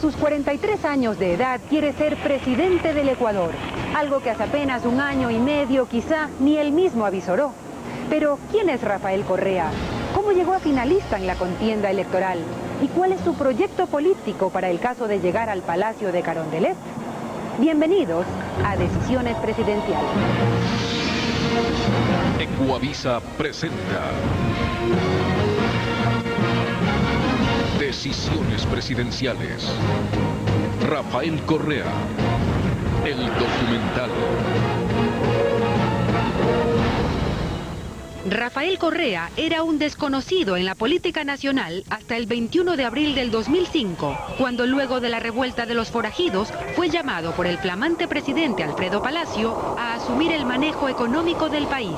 sus 43 años de edad quiere ser presidente del Ecuador, algo que hace apenas un año y medio quizá ni él mismo avisoró. Pero, ¿quién es Rafael Correa? ¿Cómo llegó a finalista en la contienda electoral? ¿Y cuál es su proyecto político para el caso de llegar al Palacio de Carondelet? Bienvenidos a Decisiones Presidenciales. Ecuavisa presenta Decisiones Presidenciales. Rafael Correa, el documental. Rafael Correa era un desconocido en la política nacional hasta el 21 de abril del 2005, cuando luego de la revuelta de los forajidos fue llamado por el flamante presidente Alfredo Palacio a asumir el manejo económico del país.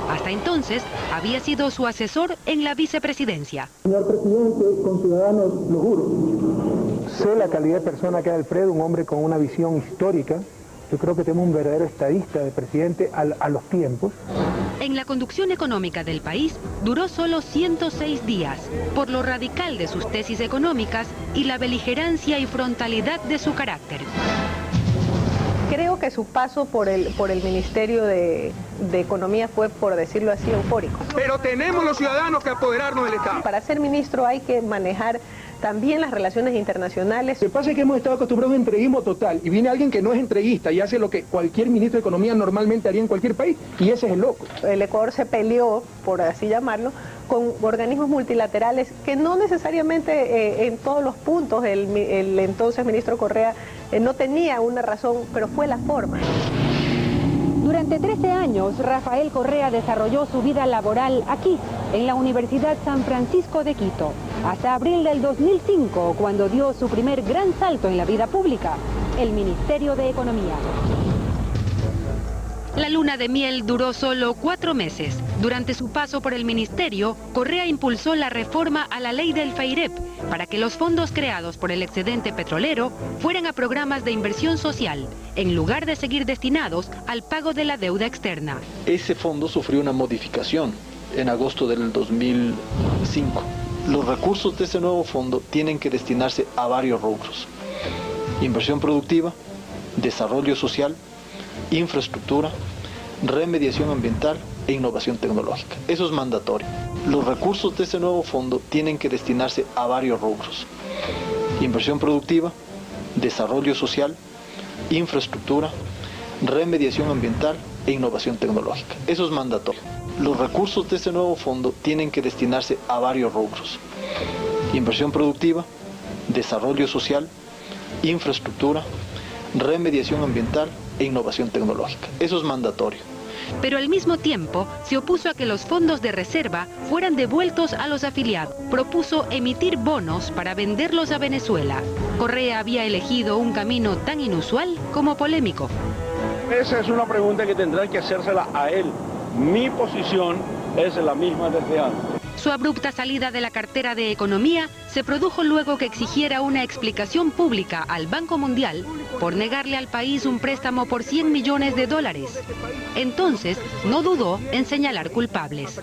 Hasta entonces había sido su asesor en la vicepresidencia. Señor presidente, con ciudadanos, lo juro, sé la calidad de persona que es Alfredo, un hombre con una visión histórica. Yo creo que tenemos un verdadero estadista de presidente a los tiempos. En la conducción económica del país duró solo 106 días, por lo radical de sus tesis económicas y la beligerancia y frontalidad de su carácter. Creo que su paso por el Ministerio de Economía fue, por decirlo así, eufórico. Pero tenemos los ciudadanos que apoderarnos del Estado. Para ser ministro hay que manejar también las relaciones internacionales. Lo que pasa es que hemos estado acostumbrados a un entreguismo total, y viene alguien que no es entreguista y hace lo que cualquier ministro de Economía normalmente haría en cualquier país, y ese es el loco. El Ecuador se peleó, por así llamarlo, con organismos multilaterales que no necesariamente en todos los puntos el entonces ministro Correa no tenía una razón, pero fue la forma. Durante 13 años, Rafael Correa desarrolló su vida laboral aquí, en la Universidad San Francisco de Quito, hasta abril del 2005, cuando dio su primer gran salto en la vida pública, el Ministerio de Economía. La luna de miel duró solo 4 meses. Durante su paso por el ministerio, Correa impulsó la reforma a la ley del FEIREP para que los fondos creados por el excedente petrolero fueran a programas de inversión social, en lugar de seguir destinados al pago de la deuda externa. Ese fondo sufrió una modificación en agosto del 2005. Los recursos de ese nuevo fondo tienen que destinarse a varios rubros: inversión productiva, desarrollo social, infraestructura, remediación ambiental e innovación tecnológica. Eso es mandatorio. Los recursos de ese nuevo fondo tienen que destinarse a varios rubros: inversión productiva, desarrollo social, infraestructura, remediación ambiental e innovación tecnológica. Eso es mandatorio. Los recursos de ese nuevo fondo tienen que destinarse a varios rubros: inversión productiva, desarrollo social, infraestructura, remediación ambiental e innovación tecnológica. Eso es mandatorio. Pero al mismo tiempo se opuso a que los fondos de reserva fueran devueltos a los afiliados. Propuso emitir bonos para venderlos a Venezuela. Correa había elegido un camino tan inusual como polémico. Esa es una pregunta que tendrá que hacérsela a él. Mi posición es la misma desde antes. Su abrupta salida de la cartera de Economía se produjo luego que exigiera una explicación pública al Banco Mundial por negarle al país un préstamo por $100 millones. Entonces, no dudó en señalar culpables.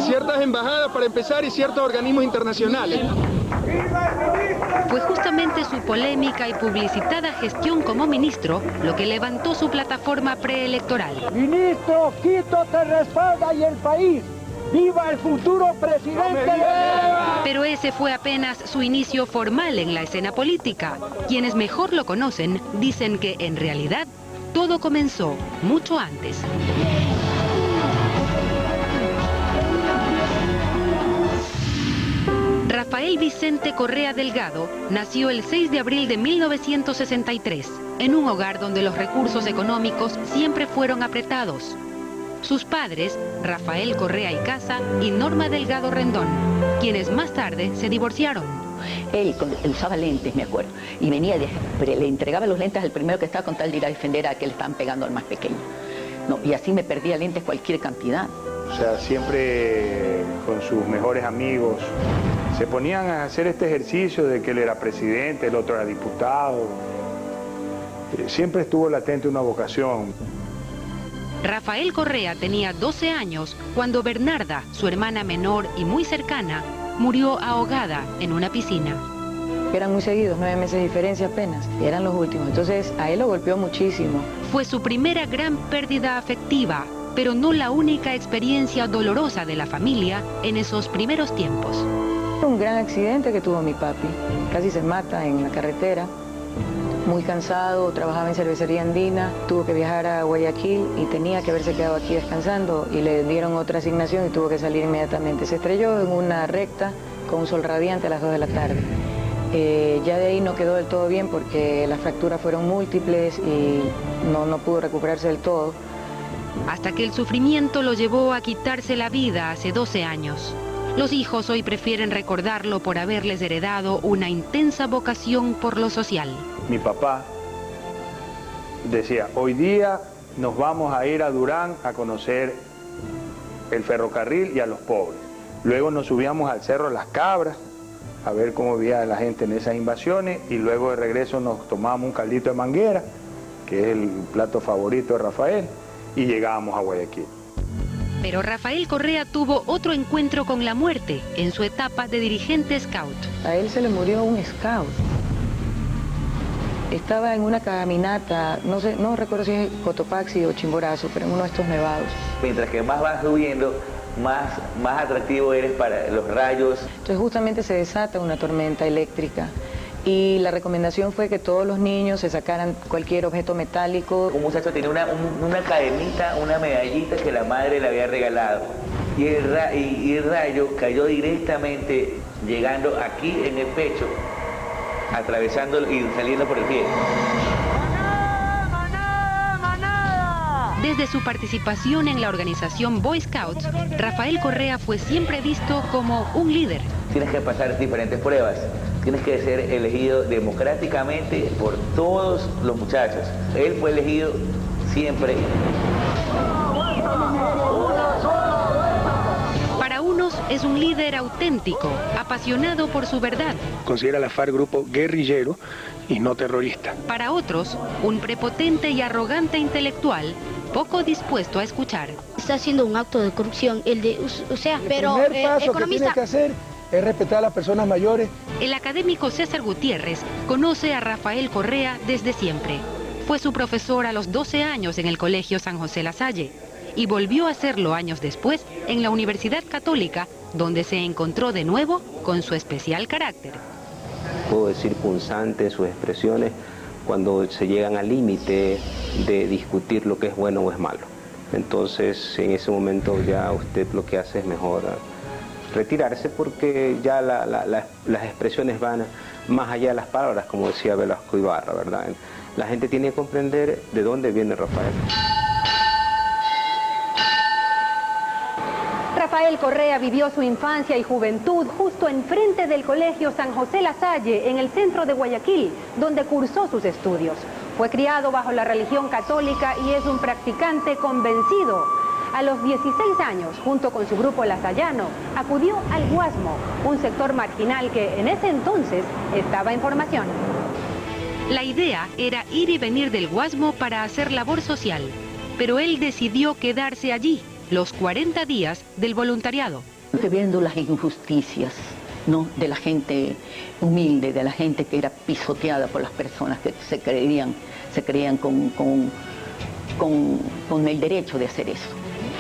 Ciertas embajadas para empezar y ciertos organismos internacionales. Fue justamente su polémica y publicitada gestión como ministro lo que levantó su plataforma preelectoral. Ministro, Quito te respalda y el país. ¡Viva el futuro presidente! Pero ese fue apenas su inicio formal en la escena política. Quienes mejor lo conocen dicen que, en realidad, todo comenzó mucho antes. Rafael Vicente Correa Delgado nació el 6 de abril de 1963, en un hogar donde los recursos económicos siempre fueron apretados. Sus padres, Rafael Correa y Casa y Norma Delgado Rendón, quienes más tarde se divorciaron. Él usaba lentes, me acuerdo, y venía le entregaba los lentes al primero que estaba con tal de ir a defender a que le estaban pegando al más pequeño. No, y así me perdía lentes cualquier cantidad. O sea, siempre con sus mejores amigos se ponían a hacer este ejercicio de que él era presidente, el otro era diputado. Siempre estuvo latente una vocación. Rafael Correa tenía 12 años cuando Bernarda, su hermana menor y muy cercana, murió ahogada en una piscina. que eran muy seguidos, 9 meses de diferencia apenas, y eran los últimos. Entonces a él lo golpeó muchísimo. Fue su primera gran pérdida afectiva, pero no la única experiencia dolorosa de la familia en esos primeros tiempos. Un gran accidente que tuvo mi papi, casi se mata en la carretera, muy cansado, trabajaba en cervecería andina, tuvo que viajar a Guayaquil y tenía que haberse quedado aquí descansando y le dieron otra asignación y tuvo que salir inmediatamente. Se estrelló en una recta con un sol radiante a las 2 de la tarde. Ya de ahí no quedó del todo bien porque las fracturas fueron múltiples y no pudo recuperarse del todo. Hasta que el sufrimiento lo llevó a quitarse la vida hace 12 años. Los hijos hoy prefieren recordarlo por haberles heredado una intensa vocación por lo social. Mi papá decía, hoy día nos vamos a ir a Durán a conocer el ferrocarril y a los pobres. Luego nos subíamos al Cerro Las Cabras a ver cómo vivía la gente en esas invasiones y luego de regreso nos tomábamos un caldito de manguera, que es el plato favorito de Rafael, y llegábamos a Guayaquil. Pero Rafael Correa tuvo otro encuentro con la muerte en su etapa de dirigente scout. A él se le murió un scout. Estaba en una caminata, no recuerdo si es Cotopaxi o Chimborazo, pero en uno de estos nevados. Mientras que más vas subiendo, más atractivo eres para los rayos. Entonces justamente se desata una tormenta eléctrica. Y la recomendación fue que todos los niños se sacaran cualquier objeto metálico. Un muchacho tenía una cadenita, una medallita que la madre le había regalado. Y el rayo cayó directamente, llegando aquí en el pecho, atravesándolo y saliendo por el pie. Desde su participación en la organización Boy Scouts, Rafael Correa fue siempre visto como un líder. Tienes que pasar diferentes pruebas. Tienes que ser elegido democráticamente por todos los muchachos. Él fue elegido siempre. Para unos es un líder auténtico, apasionado por su verdad. Considera la FARC grupo guerrillero y no terrorista. Para otros, un prepotente y arrogante intelectual, poco dispuesto a escuchar. Está haciendo un acto de corrupción, pero el primer paso que tiene que hacer es respetar a las personas mayores. El académico César Gutiérrez conoce a Rafael Correa desde siempre. Fue su profesor a los 12 años en el Colegio San José La Salle y volvió a hacerlo años después en la Universidad Católica, donde se encontró de nuevo con su especial carácter. Puedo decir punzante en sus expresiones cuando se llegan al límite de discutir lo que es bueno o es malo. Entonces, en ese momento ya usted lo que hace es mejor retirarse porque ya las expresiones van más allá de las palabras, como decía Velasco Ibarra, ¿verdad? La gente tiene que comprender de dónde viene Rafael. Rafael Correa vivió su infancia y juventud justo enfrente del Colegio San José La Salle, en el centro de Guayaquil, donde cursó sus estudios. Fue criado bajo la religión católica y es un practicante convencido. A los 16 años, junto con su grupo lasallano, acudió al Guasmo, un sector marginal que en ese entonces estaba en formación. La idea era ir y venir del Guasmo para hacer labor social, pero él decidió quedarse allí los 40 días del voluntariado. Viendo las injusticias, ¿no?, de la gente humilde, de la gente que era pisoteada por las personas que se creían con el derecho de hacer eso.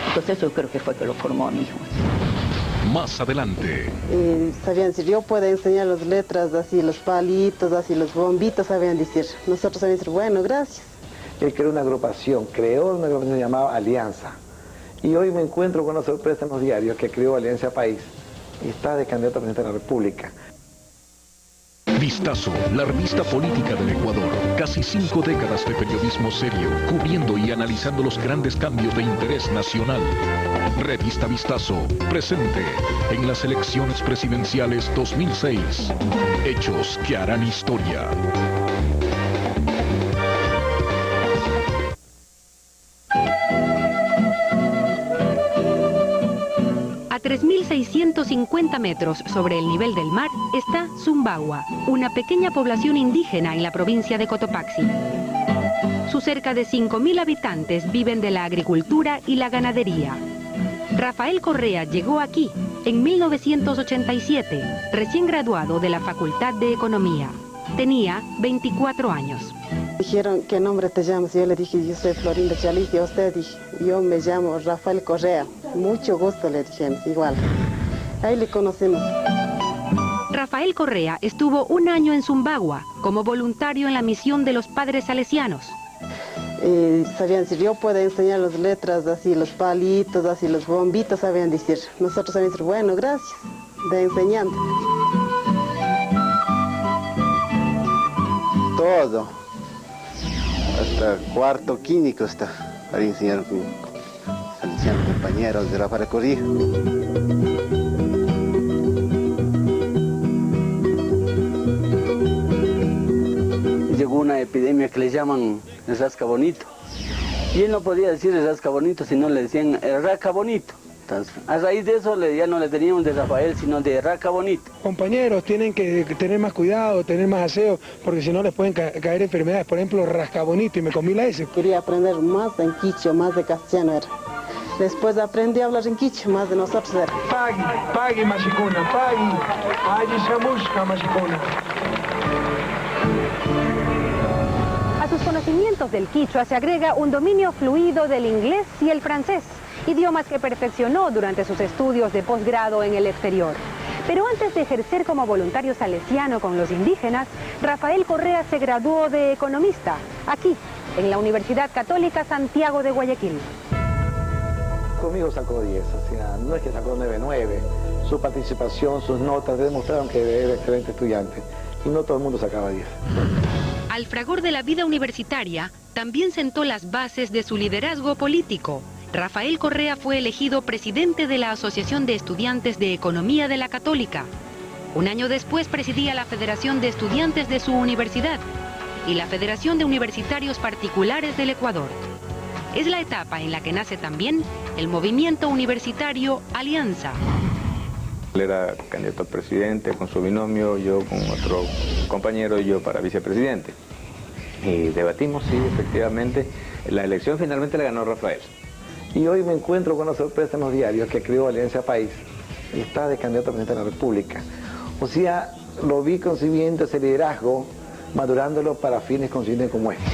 Entonces eso creo que fue que lo formó a mi hijo. Más adelante. Sabían decir, yo puedo enseñar las letras, así los palitos, así los bombitos, sabían decir. Nosotros sabíamos decir, bueno, gracias. Él creó una agrupación llamada Alianza. Y hoy me encuentro con una sorpresa en los diarios que creó Alianza País y está de candidato a presidente de la República. Vistazo, la revista política del Ecuador. Casi 5 décadas de periodismo serio, cubriendo y analizando los grandes cambios de interés nacional. Revista Vistazo, presente en las elecciones presidenciales 2006. Hechos que harán historia. A 3.650 metros sobre el nivel del mar está Zumbagua, una pequeña población indígena en la provincia de Cotopaxi. Sus cerca de 5.000 habitantes viven de la agricultura y la ganadería. Rafael Correa llegó aquí en 1987, recién graduado de la Facultad de Economía. Tenía 24 años. Dijeron, ¿qué nombre te llamas? Yo le dije, yo soy Florinda Chaliz. Y a usted dije, yo me llamo Rafael Correa. Mucho gusto, le dijimos, igual. Ahí le conocimos. Rafael Correa estuvo un año en Zumbagua como voluntario en la misión de los Padres Salesianos. Sabían decir, yo puedo enseñar las letras, así los palitos, así los bombitos, sabían decir. Nosotros sabíamos decir, bueno, gracias, de enseñando. Todo, hasta cuarto químico está, para enseñar salesianos compañeros de Rafael Correa. Llegó una epidemia que le llaman el rasca bonito. Y él no podía decir el rasca bonito, sino le decían el raca bonito. Entonces, a raíz de eso ya no le teníamos de Rafael, sino de raca bonito. Compañeros tienen que tener más cuidado, tener más aseo, porque si no les pueden caer enfermedades. Por ejemplo, rasca bonito, y me comí la S. Quería aprender más en quichua, más de castellano era. Después aprendí a hablar en quichua, más de nosotros era. Pagui machicuna, pagui, allí chamusca machicuna. A sus conocimientos del quichua se agrega un dominio fluido del inglés y el francés, idiomas que perfeccionó durante sus estudios de posgrado en el exterior. Pero antes de ejercer como voluntario salesiano con los indígenas, Rafael Correa se graduó de economista, aquí, en la Universidad Católica Santiago de Guayaquil. Conmigo sacó 10, o sea, no es que sacó 9.9. Su participación, sus notas demostraron que era excelente estudiante. Y no todo el mundo sacaba 10. Al fragor de la vida universitaria, también sentó las bases de su liderazgo político. Rafael Correa fue elegido presidente de la Asociación de Estudiantes de Economía de la Católica. Un año después presidía la Federación de Estudiantes de su universidad y la Federación de Universitarios Particulares del Ecuador. Es la etapa en la que nace también el movimiento universitario Alianza. Él era candidato a presidente con su binomio, yo con otro compañero y yo para vicepresidente. Y debatimos, sí, efectivamente, la elección finalmente la ganó Rafael. Y hoy me encuentro con una sorpresa en los diarios que creó Alianza País. Y está de candidato a presidente de la República. O sea, lo vi concibiendo ese liderazgo, madurándolo para fines conscientes como este.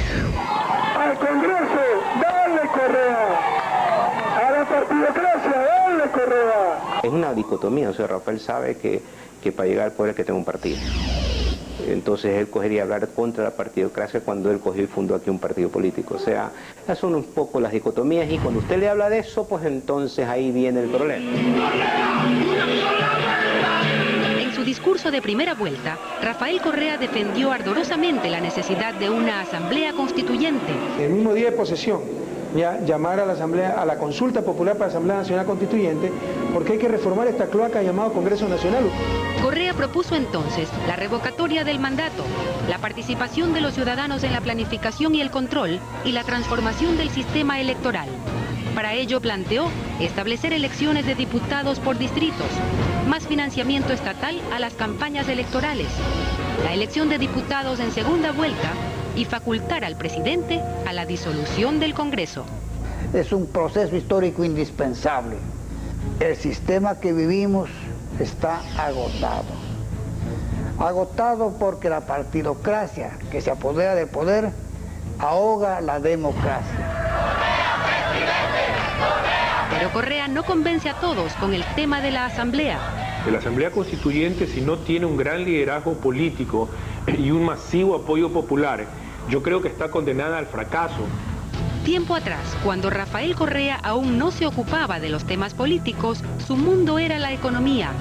¡Al Congreso, dale Correa! ¡A la partidocracia, dale Correa! Es una dicotomía, o sea, Rafael sabe que para llegar al poder hay que tener un partido. Entonces él cogería hablar contra la partidocracia cuando él cogió y fundó aquí un partido político. O sea, esas son un poco las dicotomías y cuando usted le habla de eso, pues entonces ahí viene el problema. En su discurso de primera vuelta, Rafael Correa defendió ardorosamente la necesidad de una asamblea constituyente. El mismo día de posesión, ya llamar a la asamblea, a la consulta popular para la Asamblea Nacional Constituyente, porque hay que reformar esta cloaca llamada Congreso Nacional. Correa propuso entonces la revocatoria del mandato, la participación de los ciudadanos en la planificación y el control y la transformación del sistema electoral. Para ello planteó establecer elecciones de diputados por distritos, más financiamiento estatal a las campañas electorales, la elección de diputados en segunda vuelta y facultar al presidente a la disolución del Congreso. Es un proceso histórico indispensable. El sistema que vivimos está agotado. Agotado porque la partidocracia que se apodera del poder ahoga la democracia. Pero Correa no convence a todos con el tema de la asamblea. La asamblea constituyente, si no tiene un gran liderazgo político y un masivo apoyo popular, yo creo que está condenada al fracaso. Tiempo atrás, cuando Rafael Correa aún no se ocupaba de los temas políticos, su mundo era la economía.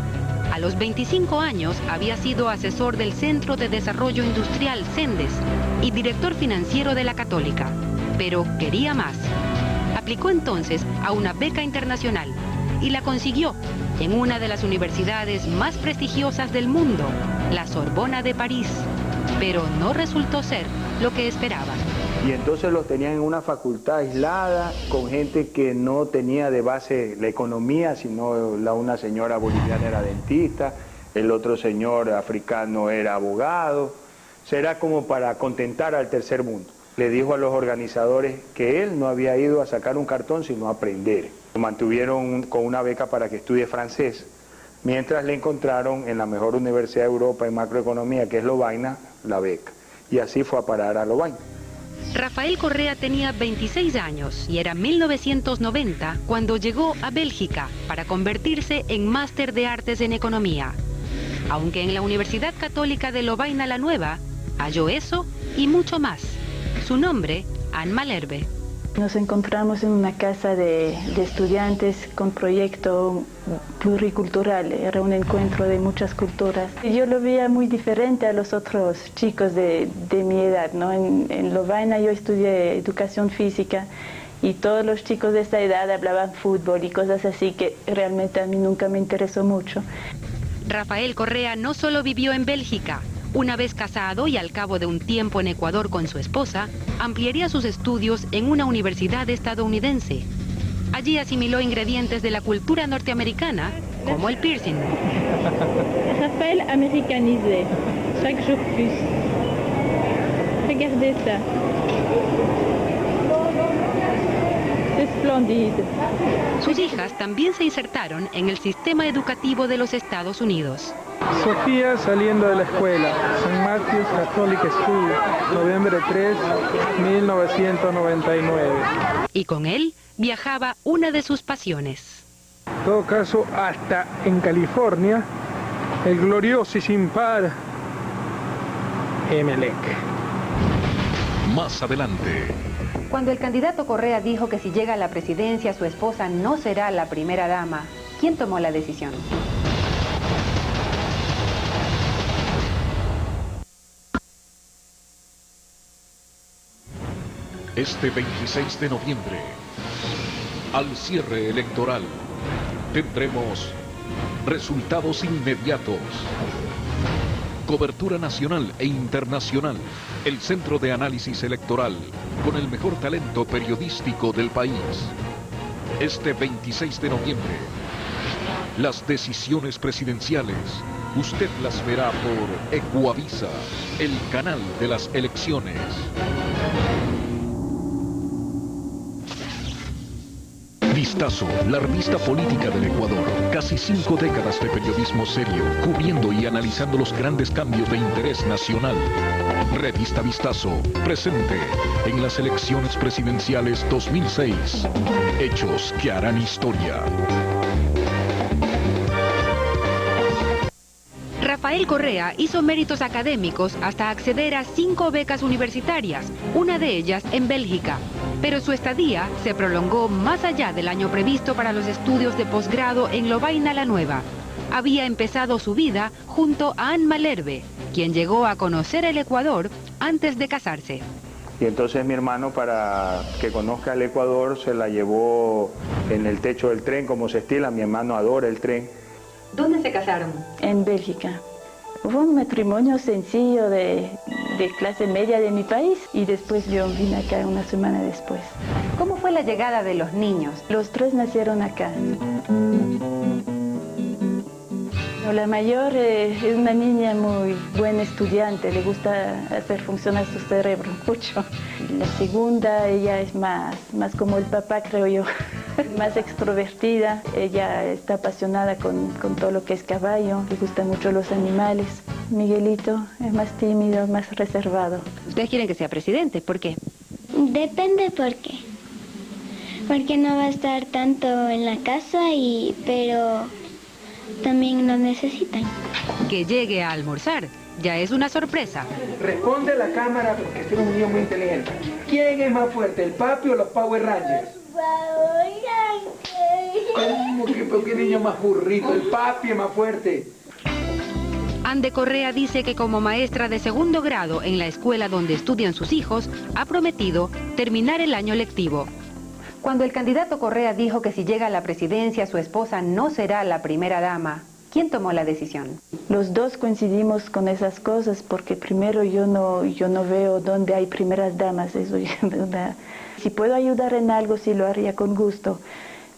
A los 25 años había sido asesor del Centro de Desarrollo Industrial CENDES y director financiero de la Católica. Pero quería más. Aplicó entonces a una beca internacional y la consiguió en una de las universidades más prestigiosas del mundo, la Sorbona de París. Pero no resultó ser lo que esperaban. Y entonces los tenían en una facultad aislada, con gente que no tenía de base la economía, sino una señora boliviana era dentista, el otro señor africano era abogado. Será como para contentar al tercer mundo. Le dijo a los organizadores que él no había ido a sacar un cartón, sino a aprender. Lo mantuvieron con una beca para que estudie francés. mientras le encontraron en la mejor universidad de Europa en macroeconomía, que es Lovaina, la beca. Y así fue a parar a Lovaina. Rafael Correa tenía 26 años y era 1990 cuando llegó a Bélgica para convertirse en máster de artes en economía. Aunque en la Universidad Católica de Lovaina la Nueva halló eso y mucho más. Su nombre, Anne Malherbe. Nos encontramos en una casa de estudiantes con proyecto pluricultural, era un encuentro de muchas culturas. Yo lo veía muy diferente a los otros chicos de mi edad, ¿no? En Lovaina yo estudié educación física y todos los chicos de esta edad hablaban fútbol y cosas así que realmente a mí nunca me interesó mucho. Rafael Correa no solo vivió en Bélgica. Una vez casado y al cabo de un tiempo en Ecuador con su esposa, ampliaría sus estudios en una universidad estadounidense. Allí asimiló ingredientes de la cultura norteamericana, como el piercing. Rafael américanisé, chaque jour plus. Regardez ça. Esplendide. Sus hijas también se insertaron en el sistema educativo de los Estados Unidos. Sofía saliendo de la escuela, St. Matthew's Catholic School, noviembre 3, 1999. Y con él viajaba una de sus pasiones. En todo caso, hasta en California, el glorioso y sin par Emelec. Más adelante. Cuando el candidato Correa dijo que si llega a la presidencia su esposa no será la primera dama, ¿quién tomó la decisión? Este 26 de noviembre, al cierre electoral, tendremos resultados inmediatos. Cobertura nacional e internacional. El Centro de Análisis Electoral, con el mejor talento periodístico del país. Este 26 de noviembre, las decisiones presidenciales, usted las verá por Ecuavisa, el canal de las elecciones. Vistazo, la revista política del Ecuador. Casi 5 décadas de periodismo serio, cubriendo y analizando los grandes cambios de interés nacional. Revista Vistazo, presente en las elecciones presidenciales 2006. Hechos que harán historia. Rafael Correa hizo méritos académicos hasta acceder a 5 becas universitarias, una de ellas en Bélgica. Pero su estadía se prolongó más allá del año previsto para los estudios de posgrado en Lovaina la Nueva. Había empezado su vida junto a Anne Malherbe, quien llegó a conocer el Ecuador antes de casarse. Y entonces mi hermano, para que conozca el Ecuador, se la llevó en el techo del tren, como se estila. Mi hermano adora el tren. ¿Dónde se casaron? En Bélgica. Fue un matrimonio sencillo de clase media de mi país y después yo vine acá una semana después. ¿Cómo fue la llegada de los niños? Los 3 nacieron acá. La mayor es una niña muy buena estudiante, le gusta hacer funcionar su cerebro mucho. La segunda, ella es más como el papá, creo yo, más extrovertida. Ella está apasionada con todo lo que es caballo, le gustan mucho los animales. Miguelito es más tímido, más reservado. ¿Ustedes quieren que sea presidente? ¿Por qué? Depende por qué. Porque no va a estar tanto en la casa, pero también lo necesitan. Que llegue a almorzar ya es una sorpresa. Responde a la cámara porque este es un niño muy inteligente. ¿Quién es más fuerte, el papi o los Power Rangers? ¿Cómo que qué niño más burrito? El papi es más fuerte. Ande Correa dice que como maestra de 2º grado en la escuela donde estudian sus hijos, ha prometido terminar el año lectivo. Cuando el candidato Correa dijo que si llega a la presidencia su esposa no será la primera dama, ¿quién tomó la decisión? Los dos coincidimos con esas cosas porque primero yo no veo dónde hay primeras damas. Eso si puedo ayudar en algo, sí lo haría con gusto.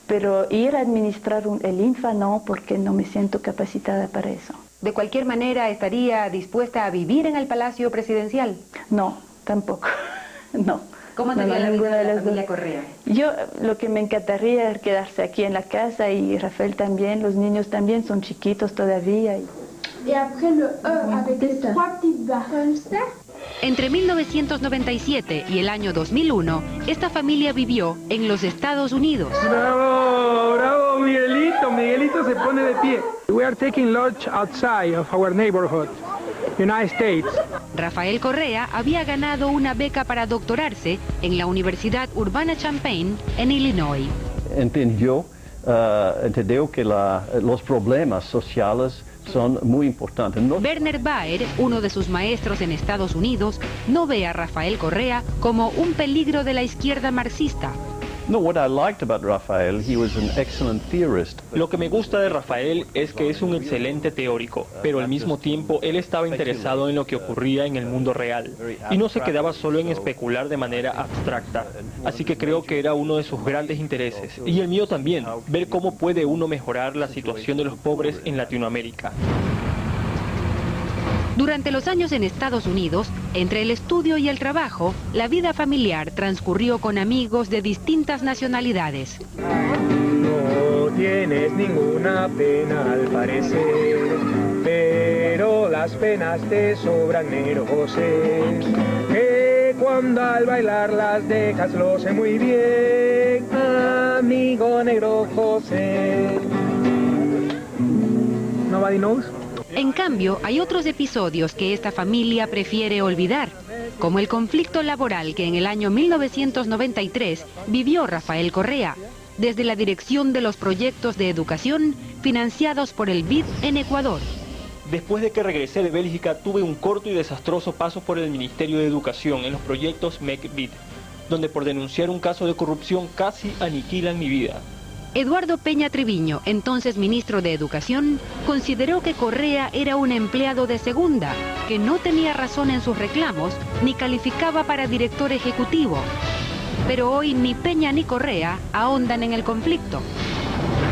Pero ir a administrar el INFA no, porque no me siento capacitada para eso. ¿De cualquier manera estaría dispuesta a vivir en el Palacio Presidencial? No, tampoco. No. ¿Cómo sería la vida de la familia Correa? Yo lo que me encantaría es quedarse aquí en la casa, y Rafael también, los niños también son chiquitos todavía. Y après le E avec les 3 petites barres. Entre 1997 y el año 2001, esta familia vivió en los Estados Unidos. ¡Bravo! ¡Bravo, Miguelito! Miguelito se pone de pie. We are taking lunch outside of our neighborhood, United States. Rafael Correa había ganado una beca para doctorarse en la Universidad Urbana-Champaign en Illinois. Entendió que los problemas sociales son muy importantes. Werner Baer, uno de sus maestros en Estados Unidos, no ve a Rafael Correa como un peligro de la izquierda marxista. No, what I liked about Rafael, he was an excellent theorist. Lo que me gusta de Rafael es que es un excelente teórico, pero al mismo tiempo él estaba interesado en lo que ocurría en el mundo real y no se quedaba solo en especular de manera abstracta. Así que creo que era uno de sus grandes intereses, y el mío también, ver cómo puede uno mejorar la situación de los pobres en Latinoamérica. Durante los años en Estados Unidos, entre el estudio y el trabajo, la vida familiar transcurrió con amigos de distintas nacionalidades. No tienes ninguna pena al parecer, pero las penas te sobran, negro José. Que cuando al bailar las dejas lo sé muy bien, amigo negro José. Nobody knows? En cambio, hay otros episodios que esta familia prefiere olvidar, como el conflicto laboral que en el año 1993 vivió Rafael Correa, desde la dirección de los proyectos de educación financiados por el BID en Ecuador. Después de que regresé de Bélgica, tuve un corto y desastroso paso por el Ministerio de Educación en los proyectos MEC-BID, donde por denunciar un caso de corrupción casi aniquilan mi vida. Eduardo Peña Treviño, entonces ministro de Educación, consideró que Correa era un empleado de segunda, que no tenía razón en sus reclamos, ni calificaba para director ejecutivo. Pero hoy ni Peña ni Correa ahondan en el conflicto.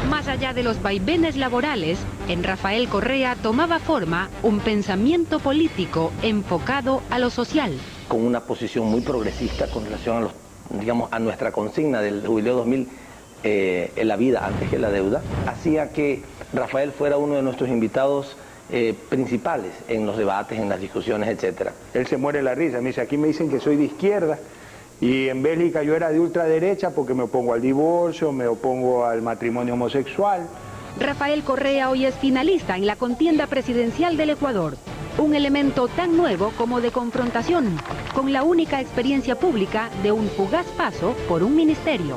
Más allá de los vaivenes laborales, en Rafael Correa tomaba forma un pensamiento político enfocado a lo social. Con una posición muy progresista con relación a nuestra consigna del jubileo 2000, en la vida antes que la deuda, hacía que Rafael fuera uno de nuestros invitados principales en los debates, en las discusiones, etc. Él se muere la risa, me dice, aquí me dicen que soy de izquierda, y en Bélgica yo era de ultraderecha porque me opongo al divorcio, me opongo al matrimonio homosexual. Rafael Correa hoy es finalista en la contienda presidencial del Ecuador, un elemento tan nuevo como de confrontación, con la única experiencia pública de un fugaz paso por un ministerio.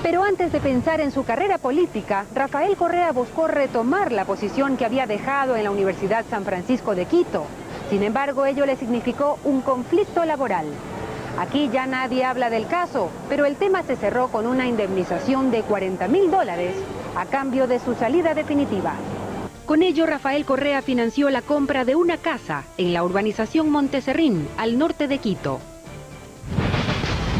Pero antes de pensar en su carrera política, Rafael Correa buscó retomar la posición que había dejado en la Universidad San Francisco de Quito. Sin embargo, ello le significó un conflicto laboral. Aquí ya nadie habla del caso, pero el tema se cerró con una indemnización de $40.000 a cambio de su salida definitiva. Con ello, Rafael Correa financió la compra de una casa en la urbanización Monteserrín, al norte de Quito.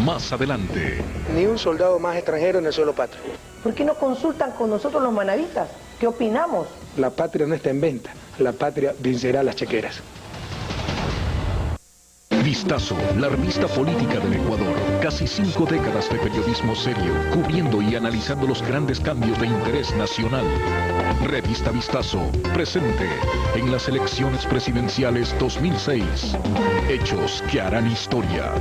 Más adelante. Ni un soldado más extranjero en el suelo patrio. ¿Por qué no consultan con nosotros los manavistas? ¿Qué opinamos? La patria no está en venta. La patria vencerá a las chequeras. Vistazo, la revista política del Ecuador. Casi 5 décadas de periodismo serio, cubriendo y analizando los grandes cambios de interés nacional. Revista Vistazo, presente en las elecciones presidenciales 2006. Hechos que harán historia.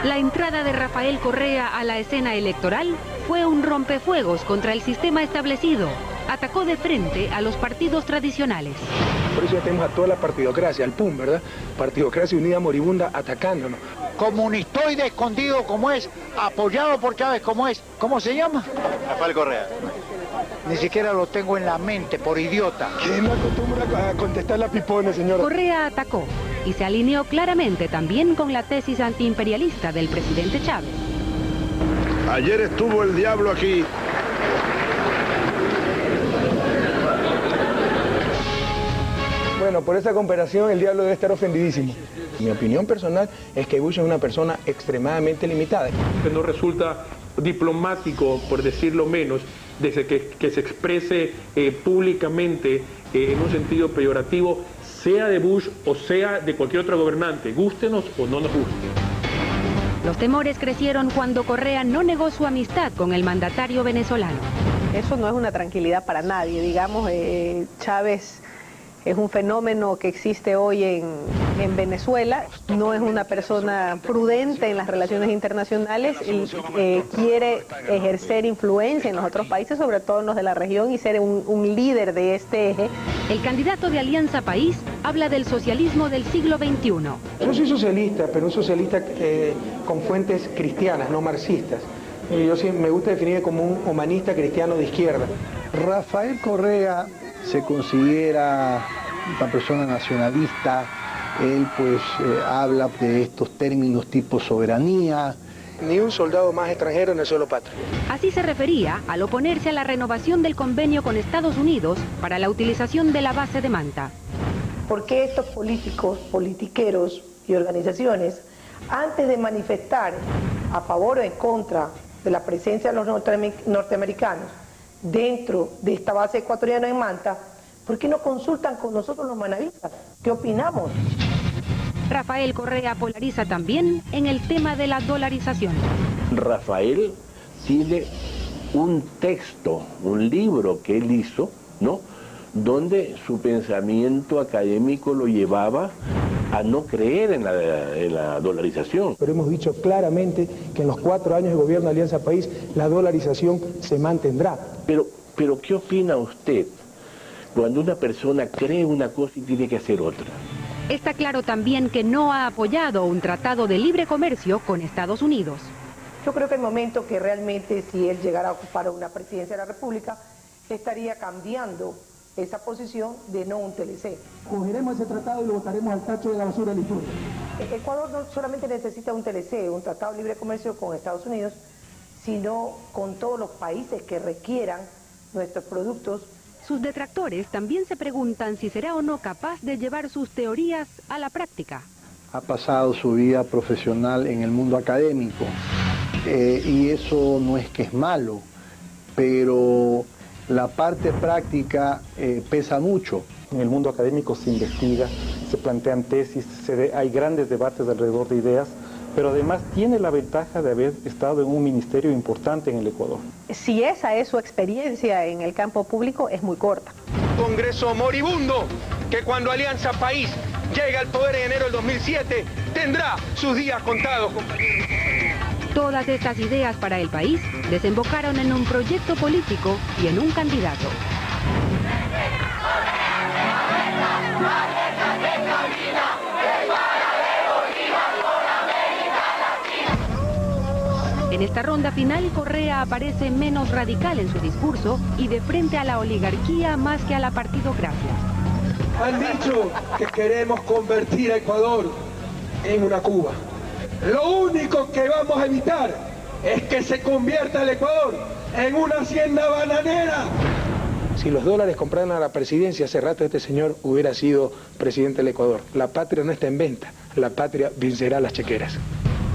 La entrada de Rafael Correa a la escena electoral fue un rompefuegos contra el sistema establecido. Atacó de frente a los partidos tradicionales. Por eso ya tenemos a toda la partidocracia, al PUM, ¿verdad? Partidocracia Unida Moribunda atacándonos. Comunistoide escondido como es, apoyado por Chávez como es. ¿Cómo se llama? Rafael Correa. Ni siquiera lo tengo en la mente, por idiota. Que no acostumbra a contestar la pipona, señora. Correa atacó y se alineó claramente también con la tesis antiimperialista del presidente Chávez. Ayer estuvo el diablo aquí. Bueno, por esa comparación el diablo debe estar ofendidísimo. Mi opinión personal es que Bush es una persona extremadamente limitada. Que no resulta diplomático, por decirlo menos, desde que se exprese públicamente en un sentido peyorativo sea de Bush o sea de cualquier otro gobernante, gústenos o no nos guste. Los temores crecieron cuando Correa no negó su amistad con el mandatario venezolano. Eso no es una tranquilidad para nadie, digamos, Chávez es un fenómeno que existe hoy en Venezuela, no es una persona prudente en las relaciones internacionales, él quiere ejercer influencia en los otros países, sobre todo en los de la región, y ser un líder de este eje. El candidato de Alianza País habla del socialismo del siglo XXI. Yo soy socialista, pero un socialista con fuentes cristianas, no marxistas. Yo sí me gusta definir como un humanista cristiano de izquierda. Rafael Correa se considera una persona nacionalista, él pues habla de estos términos tipo soberanía. Ni un soldado más extranjero en el suelo patrio. Así se refería al oponerse a la renovación del convenio con Estados Unidos para la utilización de la base de Manta. ¿Por qué estos políticos, politiqueros y organizaciones, antes de manifestar a favor o en contra de la presencia de los norteamericanos dentro de esta base ecuatoriana en Manta, ¿por qué no consultan con nosotros los manavistas? ¿Qué opinamos? Rafael Correa polariza también en el tema de la dolarización. Rafael tiene un texto, un libro que él hizo, ¿no?, donde su pensamiento académico lo llevaba a no creer en la dolarización. Pero hemos dicho claramente que en los 4 años de gobierno de Alianza País la dolarización se mantendrá. Pero ¿qué opina usted cuando una persona cree una cosa y tiene que hacer otra? Está claro también que no ha apoyado un tratado de libre comercio con Estados Unidos. Yo creo que el momento que realmente, si él llegara a ocupar una presidencia de la República, estaría cambiando esa posición de no un TLC. Cogeremos ese tratado y lo botaremos al tacho de la basura de la historia. Ecuador no solamente necesita un TLC, un tratado de libre comercio con Estados Unidos, sino con todos los países que requieran nuestros productos. Sus detractores también se preguntan si será o no capaz de llevar sus teorías a la práctica. Ha pasado su vida profesional en el mundo académico y eso no es que es malo, pero la parte práctica pesa mucho. En el mundo académico se investiga, se plantean tesis, hay grandes debates alrededor de ideas, pero además tiene la ventaja de haber estado en un ministerio importante en el Ecuador. Si esa es su experiencia en el campo público, es muy corta. Congreso moribundo, que cuando Alianza País llegue al poder en enero del 2007, tendrá sus días contados, compañeros. Todas estas ideas para el país desembocaron en un proyecto político y en un candidato. En esta ronda final, Correa aparece menos radical en su discurso y de frente a la oligarquía más que a la partidocracia. Han dicho que queremos convertir a Ecuador en una Cuba. Lo único que vamos a evitar es que se convierta el Ecuador en una hacienda bananera. Si los dólares compraran a la presidencia, hace rato este señor hubiera sido presidente del Ecuador. La patria no está en venta, la patria vencerá a las chequeras.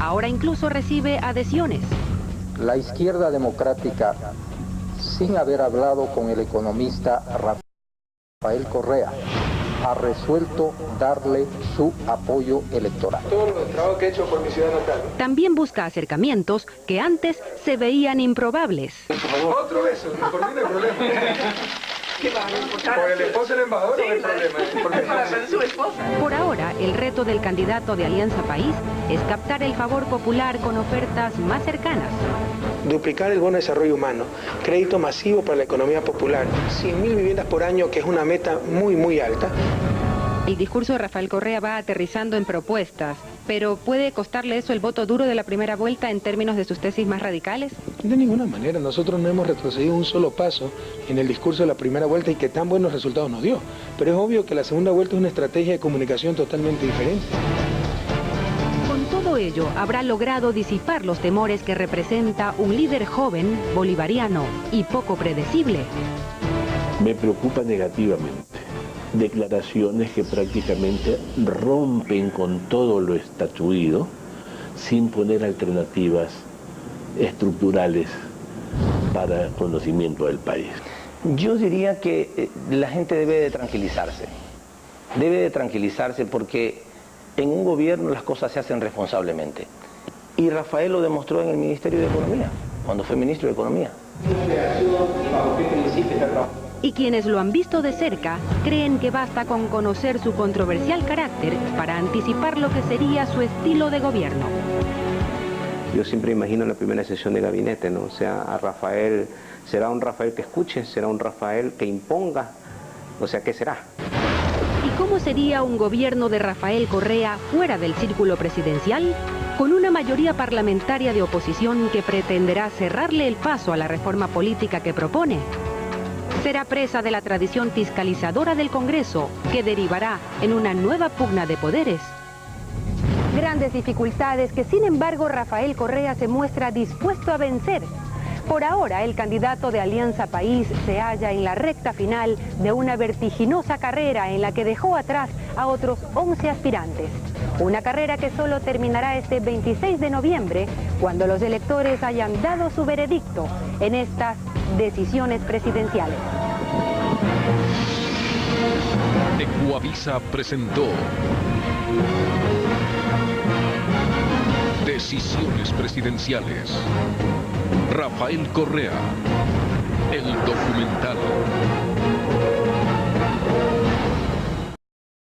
Ahora incluso recibe adhesiones. La izquierda democrática, sin haber hablado con el economista Rafael Correa, ha resuelto darle su apoyo electoral. Todo el trabajo que he hecho por mi ciudad natal. También busca acercamientos que antes se veían improbables. Otro beso, por mí no hay problema. ¿Por el esposo del embajador no hay problema? Por ahora, el reto del candidato de Alianza País es captar el favor popular con ofertas más cercanas. Duplicar el bono de desarrollo humano, crédito masivo para la economía popular, 100.000 viviendas por año, que es una meta muy alta. El discurso de Rafael Correa va aterrizando en propuestas, pero ¿puede costarle eso el voto duro de la primera vuelta en términos de sus tesis más radicales? De ninguna manera, nosotros no hemos retrocedido un solo paso en el discurso de la primera vuelta y que tan buenos resultados nos dio. Pero es obvio que la segunda vuelta es una estrategia de comunicación totalmente diferente. Con todo ello, habrá logrado disipar los temores que representa un líder joven, bolivariano y poco predecible. Me preocupa negativamente. Declaraciones que prácticamente rompen con todo lo estatuido sin poner alternativas estructurales para el conocimiento del país. Yo diría que la gente debe de tranquilizarse. debe de tranquilizarse porque en un gobierno las cosas se hacen responsablemente. Y Rafael lo demostró en el Ministerio de Economía, cuando fue ministro de Economía. Y quienes lo han visto de cerca creen que basta con conocer su controversial carácter para anticipar lo que sería su estilo de gobierno. Yo siempre imagino la primera sesión de gabinete, ¿no? O sea, a Rafael, ¿será un Rafael que escuche? ¿Será un Rafael que imponga? O sea, ¿qué será? ¿Y cómo sería un gobierno de Rafael Correa fuera del círculo presidencial? Con una mayoría parlamentaria de oposición que pretenderá cerrarle el paso a la reforma política que propone. Será presa de la tradición fiscalizadora del Congreso, que derivará en una nueva pugna de poderes. Grandes dificultades que, sin embargo, Rafael Correa se muestra dispuesto a vencer. Por ahora, el candidato de Alianza País se halla en la recta final de una vertiginosa carrera en la que dejó atrás a otros 11 aspirantes. Una carrera que solo terminará este 26 de noviembre, cuando los electores hayan dado su veredicto en estas decisiones presidenciales. Ecuavisa presentó Decisiones Presidenciales. Rafael Correa, el documental.